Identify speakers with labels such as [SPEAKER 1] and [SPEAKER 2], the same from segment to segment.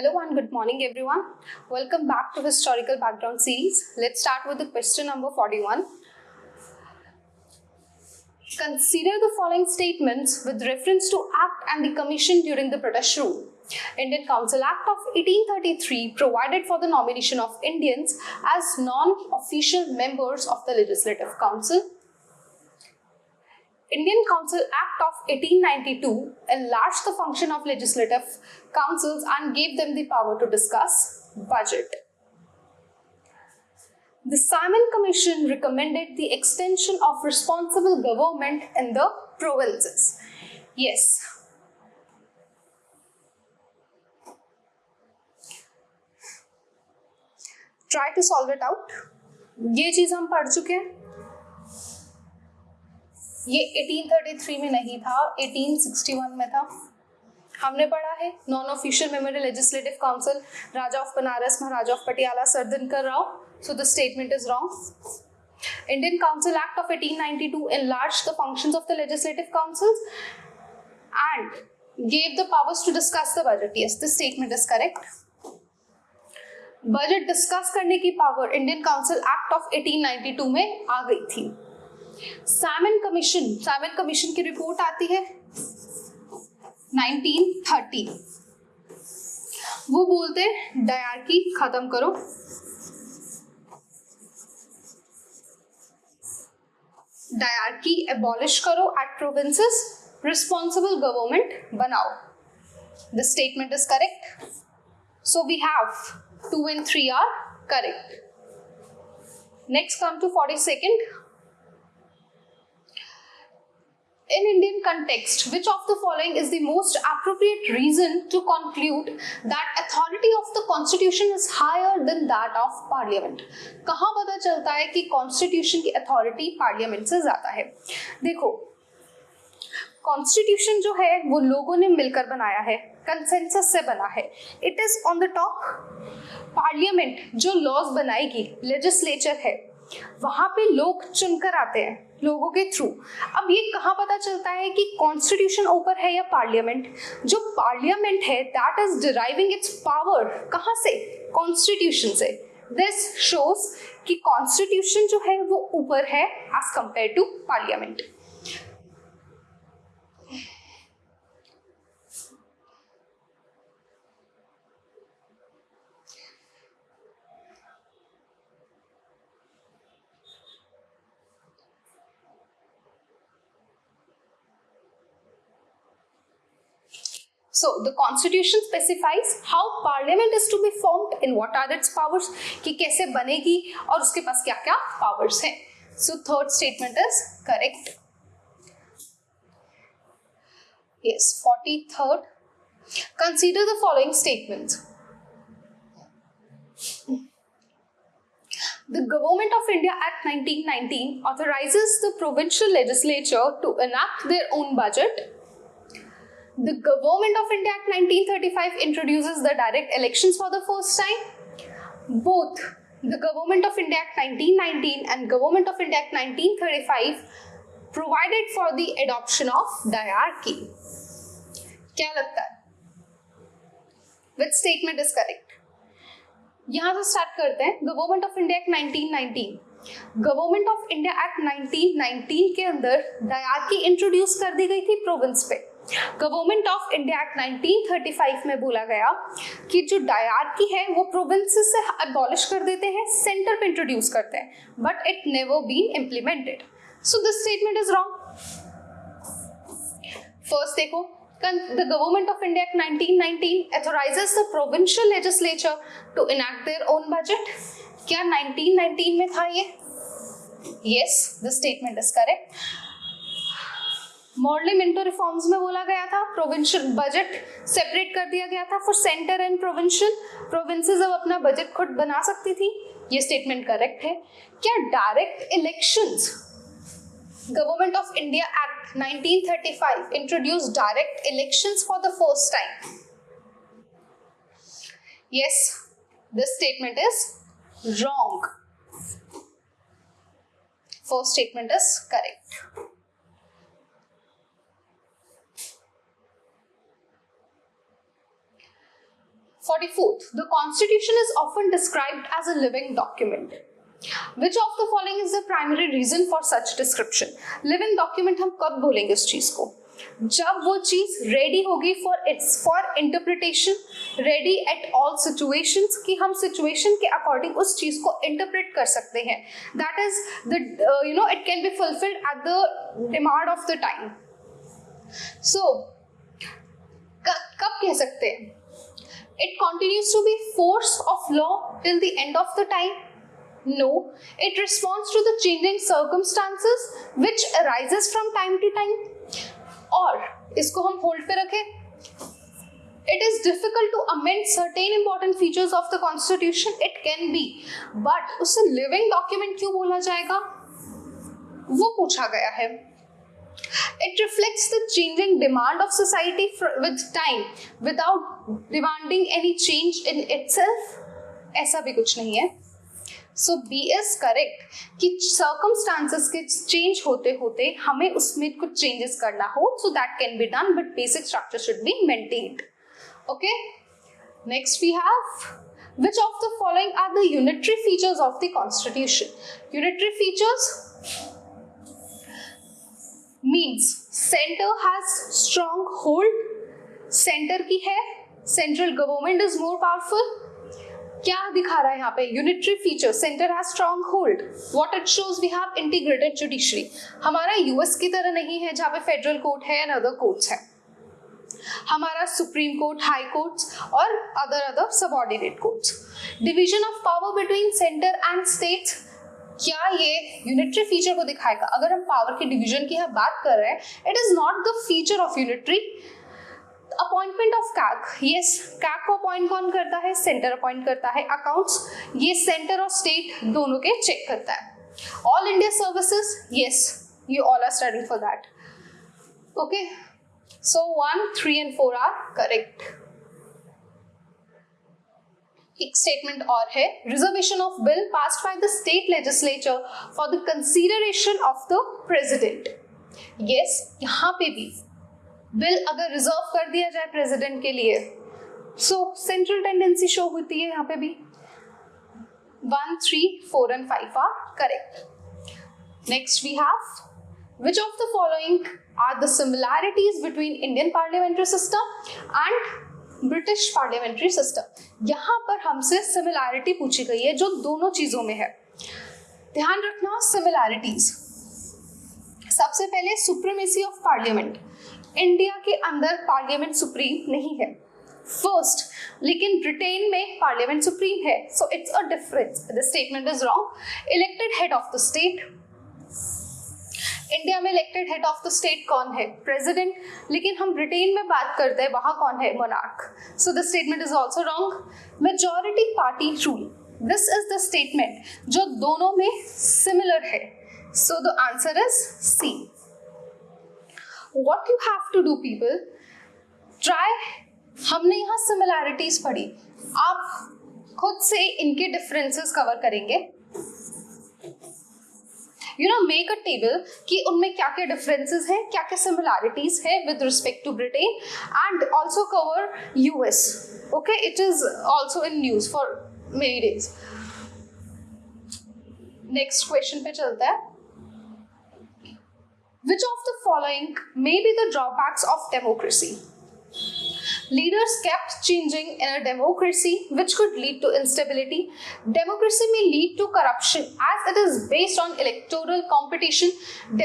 [SPEAKER 1] Hello and good morning everyone. Welcome back to Historical Background series. Let's start with the question number 41. Consider the following statements with reference to Act and the Commission during the British rule. Indian Council Act of 1833 provided for the nomination of Indians as non-official members of the Legislative Council. Indian Council Act of 1892 enlarged the function of legislative councils and gave them the power to discuss budget. The Simon Commission recommended the extension of responsible government in the provinces. Yes. Try to solve it out. ये चीज हम पढ़ चुके हैं. ये 1833 में नहीं था, 1861 में था. हमने पढ़ा है non official member legislative council, Raja of Banaras, Maharaja of Patiala, sir Dinkar Rao. So the statement is wrong. Indian Council Act of 1892 enlarged the functions of the legislative councils and gave the powers to discuss the budget. Yes, this statement is correct. Budget discuss करने की power Indian council act of 1892 में आ गई थी. Simon commission की report आती है 1930. वो बोलते डायरकी खत्म करो, डायरकी एबॉलिश करो एट प्रोविंसेस, रिस्पॉन्सिबल गवर्नमेंट बनाओ. The statement is correct. So we have 2 and 3 are correct. Next come to 42nd. In Indian context, which of the following is the most appropriate reason to conclude that authority of the constitution is higher than that of parliament? कहाँ पता चलता है कि constitution की authority parliament से ज़्यादा है? देखो, कॉन्स्टिट्यूशन जो है वो लोगों ने मिलकर बनाया है, कंसेंसस से बना है. It is on the top. Parliament जो लॉज बनाएगी, लेजिस्लेचर है, वहां पे लोग चुनकर आते हैं लोगों के थ्रू. अब ये कहाँ पता चलता है कि कॉन्स्टिट्यूशन ऊपर है या पार्लियामेंट? जो पार्लियामेंट है that is deriving it's power कहाँ से? कॉन्स्टिट्यूशन से. दिस शोज कि कॉन्स्टिट्यूशन जो है वो ऊपर है as compare to parliament. So the constitution specifies how parliament is to be formed and what are its powers, कि कैसे बनेगी और उसके पास क्या क्या powers हैं. So third statement is correct. Yes, 43rd. Consider the following statements. The Government of India Act 1919 authorizes the provincial legislature to enact their own budget. The Government of India Act 1935 introduces the direct elections for the first time. Both the Government of India Act 1919 and Government of India Act 1935 provided for the adoption of diarchy. क्या लगता है? Which statement is correct? यहाँ से start करते हैं. Government of India act 1919. Government of India act 1919 के अंदर dyarchy introduce कर दी गई थी प्रोविंस पे. गवर्नमेंट ऑफ इंडिया एक्ट 1935 में बोला गया कि जो डायरकी है वो प्रोविंसेस से अबॉलिश कर देते हैं, सेंटर पे इंट्रोड्यूस करते हैं, but it never been implemented. So this statement is wrong. First देखो, the Government of India Act 1919 authorizes the provincial legislature to enact their own budget. क्या 1919 में था ये? Yes, the statement is correct. Model Minto reforms में बोला गया था provincial budget separate कर दिया गया था for centre and provincial. Provinces अब अपना बजट खुद बना सकती थी. ये स्टेटमेंट करेक्ट है. क्या direct elections? Government of India Act 1935 introduced direct elections for the first time. Yes, this statement is wrong. First statement is correct. 44th, the constitution is often described as a living document. Which of the following is the primary reason for such description? Living document हम कब बोलेंगे उस चीज को? जब वो चीज ready होगी for interpretation, ready at all situations, कि हम सिचुएशन के अकॉर्डिंग उस चीज को इंटरप्रेट कर सकते हैं. That is the it can be fulfilled at the demand of the time. So कब कह सकते हैं? It continues to be force of law till the end of the time. No, it responds to the changing circumstances which arises from time to time. और इसको हम hold पे रखें. It is difficult to amend certain important features of the constitution. It can be, but उसे living document क्यों बोला जाएगा? वो पूछा गया है. It reflects the changing demand of society with time without demanding any change in itself. ऐसा भी कुछ नहीं है. सो बी इज करेक्ट कि सर्कमस्टांसेस के चेंज होते होते हमें उसमें कुछ चेंजेस करना हो, so that can be done, but basic structure should be maintained. Okay, next we have which of the following are the unitary features of the constitution? Unitary features means center has strong hold, center की है, central government is more powerful. क्या दिखा रहा है यहाँ पे? Unitary feature, centre has strong hold. What it shows, we have integrated judiciary. हमारा US की तरह नहीं है जहाँ पे फेडरल कोर्ट है एंड अदर कोर्ट्स है. हमारा सुप्रीम कोर्ट, हाई कोर्ट्स और other subordinate courts. Division of power between centre and states, क्या ये यूनिटरी फीचर को दिखाएगा? अगर हम पावर की डिवीजन की बात कर रहे हैं, it is not the feature of unitary. Appointment of CAG, yes, CAG को अपॉइंट कौन करता है? सेंटर अपॉइंट करता है. अकाउंट्स, ये सेंटर और स्टेट दोनों के चेक करता है. All India services, yes, you all are studying for that. Okay, so 1, 3 and 4 are correct. एक स्टेटमेंट और है, reservation of bill passed by the state legislature for the consideration of the president. Yes, यहाँ पे भी bill अगर reserve कर दिया जाए प्रेसिडेंट के लिए, सो सेंट्रल टेंडेंसी शो होती है यहाँ पे भी. 1, 3, 4 and 5 are correct. Next we have which of the following are the similarities between Indian parliamentary system and British parliamentary system? यहाँ पर हमसे सिमिलैरिटी पूछी गई है जो दोनों चीजों में है. ध्यान रखना सिमिलैरिटीज. सबसे पहले सुप्रीमेसी ऑफ पार्लियामेंट. इंडिया के अंदर पार्लियामेंट सुप्रीम नहीं है फर्स्ट, लेकिन ब्रिटेन में पार्लियामेंट सुप्रीम है. So it's a difference. The statement is wrong. Elected head of the state, India में elected head of the state कौन है? प्रेसिडेंट. लेकिन हम ब्रिटेन में बात करते हैं, वहां कौन है? Monarch. So the statement is also wrong. Majority party rule, this is the statement जो दोनों में सिमिलर है. So the answer is C. What you have to do people, try, हमने यहाँ similarities पढ़ी, आप खुद से इनके differences cover करेंगे. Make a table कि उनमें क्या क्या differences हैं, क्या क्या similarities हैं with respect to Britain, and also cover US. Okay, it is also in news for many days. Next question पे चलता है. Which of the following may be the drawbacks of democracy? Leaders kept changing in a democracy, which could lead to instability. Democracy may lead to corruption as it is based on electoral competition.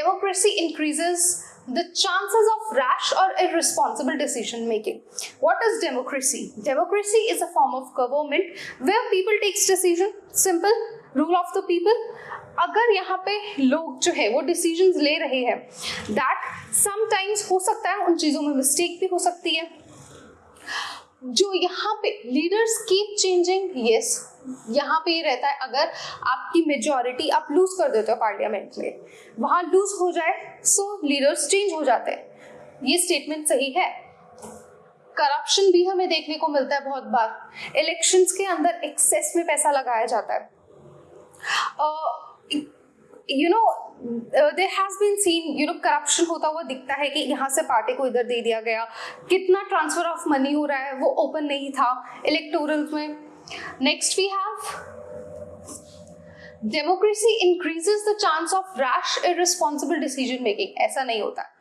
[SPEAKER 1] Democracy increases the chances of rash or irresponsible decision making. What is democracy? Democracy is a form of government where people takes decision. Simple, rule of the people. अगर यहाँ पे लोग जो है वो decisions ले रहे हैं, दैट समटाइम्स हो सकता है उन चीज़ों में मिस्टेक भी हो सकती है. जो यहाँ पे लीडर्स कीप चेंजिंग, यस, यहाँ पे ये रहता है अगर आपकी मेजॉरिटी आप लूज कर देते हो पार्लियामेंट में, वहाँ लूज हो जाए, सो लीडर्स चेंज हो जाते हैं. ये स्टेटमेंट सही है. करप्शन भी हमें देखने को मिलता है बहुत बार. इलेक्शंस के अंदर एक्सेस में पैसा लगाया जाता है. you know there has been seen corruption होता हुआ दिखता है कि यहाँ से पार्टी को इधर दे दिया गया, कितना ट्रांसफर ऑफ मनी हो रहा है वो ओपन नहीं था इलेक्टोरल में. Next we have democracy increases the chance of rash irresponsible decision making. ऐसा नहीं होता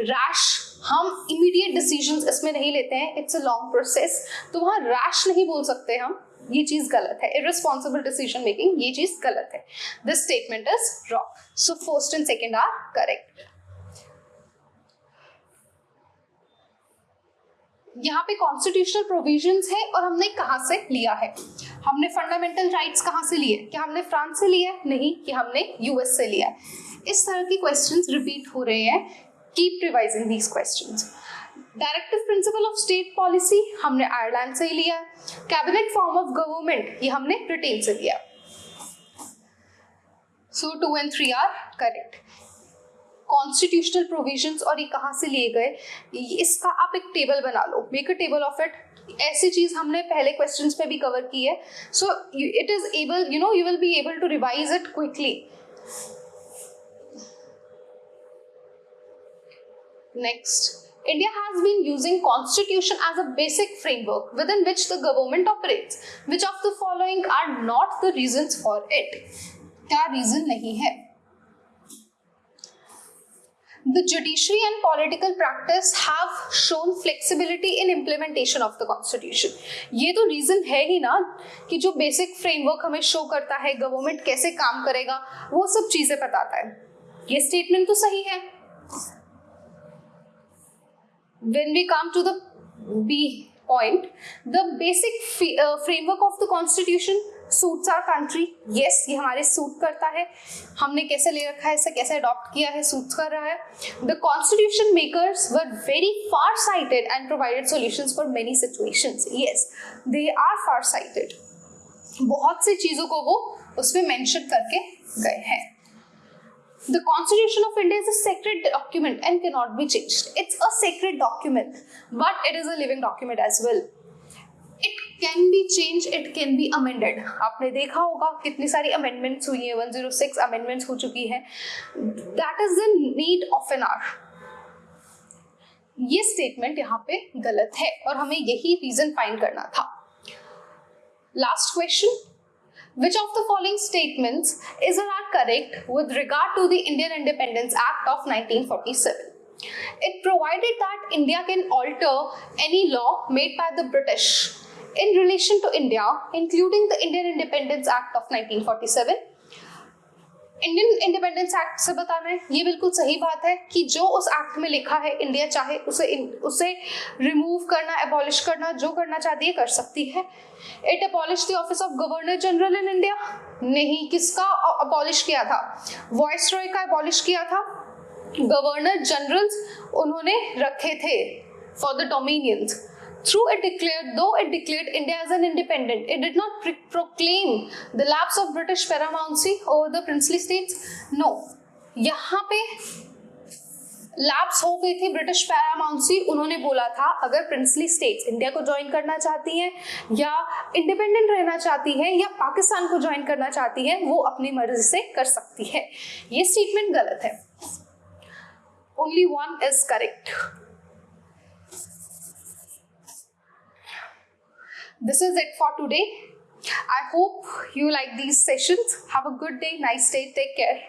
[SPEAKER 1] रैश, हम इमीडिएट डिसीजंस इसमें नहीं लेते हैं, इट्स अ लॉन्ग प्रोसेस, तो वहाँ रैश नहीं बोल सकते हम, ये चीज गलत है. इररिस्पॉन्सिबल डिसीजन मेकिंग, ये चीज गलत है. This statement is wrong. So first and second are correct. यहाँ पे कॉन्स्टिट्यूशनल प्रोविजंस है और हमने कहाँ से लिया है. हमने फंडामेंटल राइट्स कहाँ से लिए? क्या हमने फ्रांस से लिया? नहीं, कि हमने यूएस से लिया. इस तरह के क्वेश्चंस रिपीट हो रहे हैं. Keep revising these questions. Directive principle of state policy हमने आयरलैंड से ही लिया. कैबिनेट फॉर्म ऑफ गवर्नमेंट ये हमने ब्रिटेन से लिया. So 2 and 3 are correct. Constitutional provisions और ये कहाँ से लिए गए, इसका आप एक टेबल बना लो, make a table of it. ऐसी चीज हमने पहले क्वेश्चंस में भी कवर की है. So it is able, you will be able to revise it quickly. Next, India has been using constitution as a basic framework within which the government operates. Which of the following are not the reasons for it? क्या reason नहीं है? The judiciary and political practice have shown flexibility in implementation of the constitution. ये तो reason है ही ना कि जो basic framework हमें show करता है government कैसे काम करेगा, वो सब चीजें बताता है. ये statement तो सही है. When we come to the B point, the basic framework of the constitution suits our country. Yes, ये हमारे सूट करता है. हमने कैसे ले रखा है, इसे कैसे अडॉप्ट किया है, सूट कर रहा है. The constitution makers were very far sighted and provided solutions for many situations. Yes, they are far sighted. बहुत सी चीजों को वो उसमें मेंशन करके गए हैं. The Constitution of India is a sacred document and cannot be changed. It's a sacred document, but it is a living document as well. It can be changed, it can be amended. आपने देखा होगा कितनी सारी amendments हुई हैं, 106 amendments हो चुकी हैं. That is the need of an hour. ये statement यहाँ पे गलत है और हमें यही reason find करना था. Last question. Which of the following statements is not correct with regard to the Indian Independence Act of 1947? It provided that India can alter any law made by the British in relation to India, including the Indian Independence Act of 1947. Indian independence act से बताना है, ये बिल्कुल सही बात है कि जो उस एक्ट में लिखा है इंडिया चाहे उसे रिमूव करना, एबॉलिश करना, जो करना चाहती है कर सकती है. It abolish the office of governor general in India. नहीं, किसका अबॉलिश किया था? वॉइसरॉय का अबॉलिश किया था. गवर्नर जनरल्स उन्होंने रखे थे for the dominions. Though it declared India as an independent, it did not proclaim the lapse of British paramountcy over the princely states. No, यहाँ पे lapse हो गई थी ब्रिटिश पैरामाउंसी. उन्होंने बोला था अगर प्रिंसली स्टेट्स इंडिया को ज्वाइन करना चाहती हैं या इंडिपेंडेंट रहना चाहती है या पाकिस्तान को ज्वाइन करना चाहती है, वो अपनी मर्जी से कर सकती है. ये स्टेटमेंट गलत है. Only one is correct. This is it for today. I hope you like these sessions. Have a good day, nice day, take care.